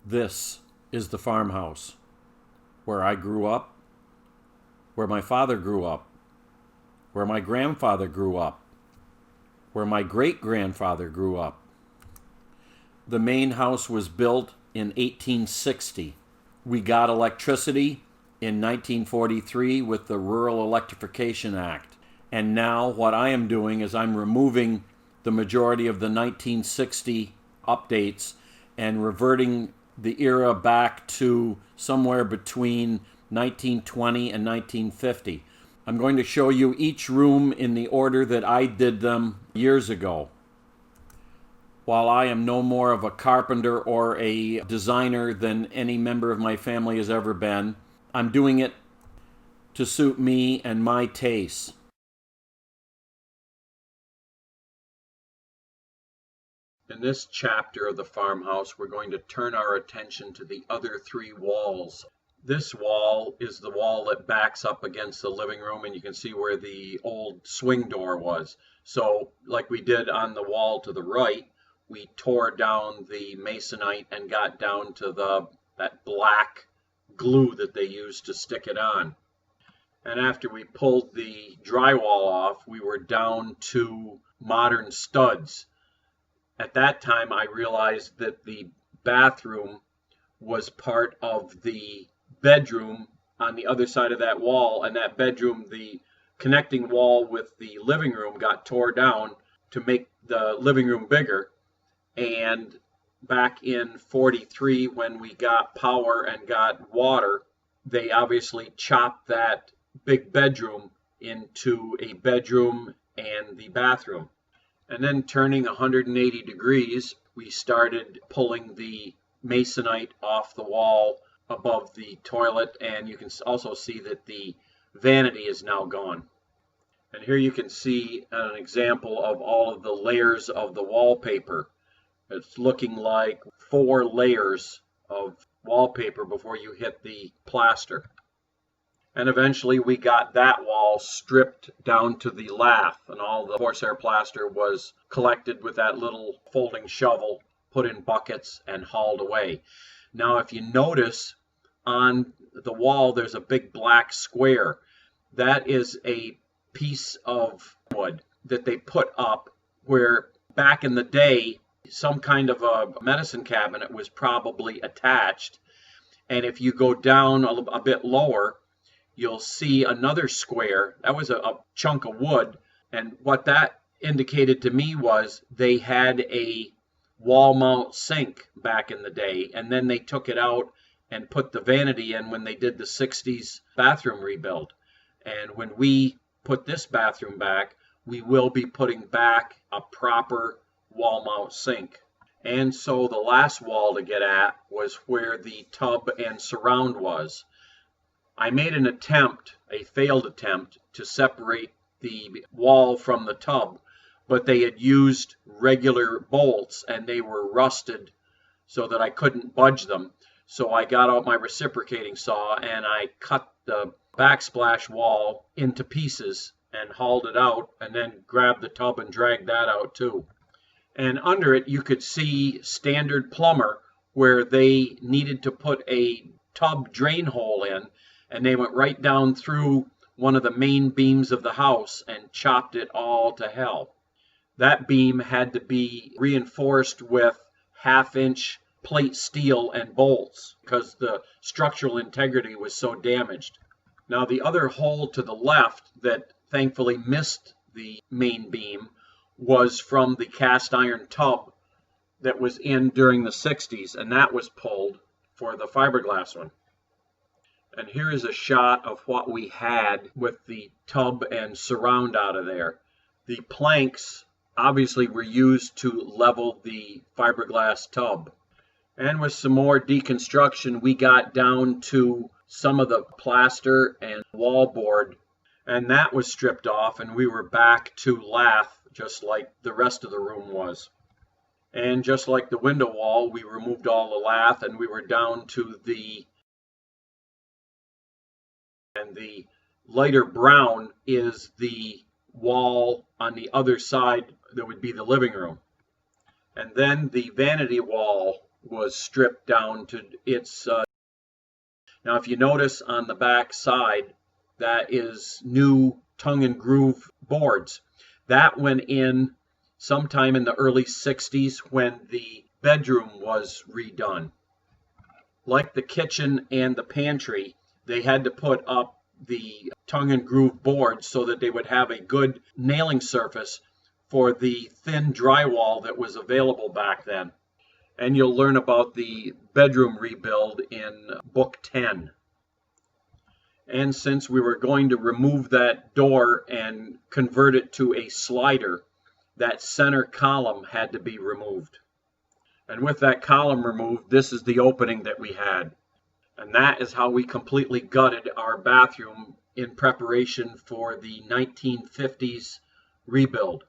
This is the farmhouse where I grew up, where my father grew up, where my grandfather grew up, where my great-grandfather grew up. The main house was built in 1860. We got electricity in 1943 with the Rural Electrification Act. And now what I am doing is I'm removing the majority of the 1960 updates and reverting the era back to somewhere between 1920 and 1950. I'm going to show you each room in the order that I did them years ago. While I am no more of a carpenter or a designer than any member of my family has ever been, I'm doing it to suit me and my tastes. In this chapter of the farmhouse, we're going to turn our attention to the other three walls. This wall is the wall that backs up against the living room, and you can see where the old swing door was. So, like we did on the wall to the right, we tore down the masonite and got down to that black glue that they used to stick it on. And after we pulled the drywall off, we were down to modern studs. At that time, I realized that the bathroom was part of the bedroom on the other side of that wall, and that bedroom, the connecting wall with the living room, got tore down to make the living room bigger. And back in 43, when we got power and got water, they obviously chopped that big bedroom into a bedroom and the bathroom. And then turning 180 degrees, we started pulling the masonite off the wall above the toilet, and you can also see that the vanity is now gone. And here you can see an example of all of the layers of the wallpaper. It's looking like 4 layers of wallpaper before you hit the plaster. And eventually we got that wall stripped down to the lath, and all the horsehair plaster was collected with that little folding shovel, put in buckets, and hauled away. Now, if you notice on the wall, there's a big black square. That is a piece of wood that they put up where back in the day, some kind of a medicine cabinet was probably attached. And if you go down a bit lower, you'll see another square. That was a chunk of wood. And what that indicated to me was they had a wall mount sink back in the day. And then they took it out and put the vanity in when they did the 60s bathroom rebuild. And when we put this bathroom back, we will be putting back a proper wall mount sink. And so the last wall to get at was where the tub and surround was. I made an attempt, a failed attempt, to separate the wall from the tub, but they had used regular bolts and they were rusted so that I couldn't budge them. So I got out my reciprocating saw and I cut the backsplash wall into pieces and hauled it out, and then grabbed the tub and dragged that out too. And under it you could see standard plumber where they needed to put a tub drain hole in, and they went right down through one of the main beams of the house and chopped it all to hell. That beam had to be reinforced with 1/2-inch plate steel and bolts because the structural integrity was so damaged. Now the other hole to the left that thankfully missed the main beam was from the cast iron tub that was in during the 60s, and that was pulled for the fiberglass one. And here is a shot of what we had with the tub and surround out of there. The planks obviously were used to level the fiberglass tub. And with some more deconstruction, we got down to some of the plaster and wallboard, and that was stripped off, and we were back to lath just like the rest of the room was. And just like the window wall, we removed all the lath, and we were down to the lighter brown is the wall on the other side that would be the living room. And then the vanity wall was stripped down to its now if you notice on the back side, that is new tongue and groove boards. That went in sometime in the early 60s when the bedroom was redone. Like the kitchen and the pantry, they had to put up the tongue and groove boards so that they would have a good nailing surface for the thin drywall that was available back then. And you'll learn about the bedroom rebuild in book 10. And since we were going to remove that door and convert it to a slider, that center column had to be removed. And with that column removed, this is the opening that we had. And that is how we completely gutted our bathroom in preparation for the 1950s rebuild.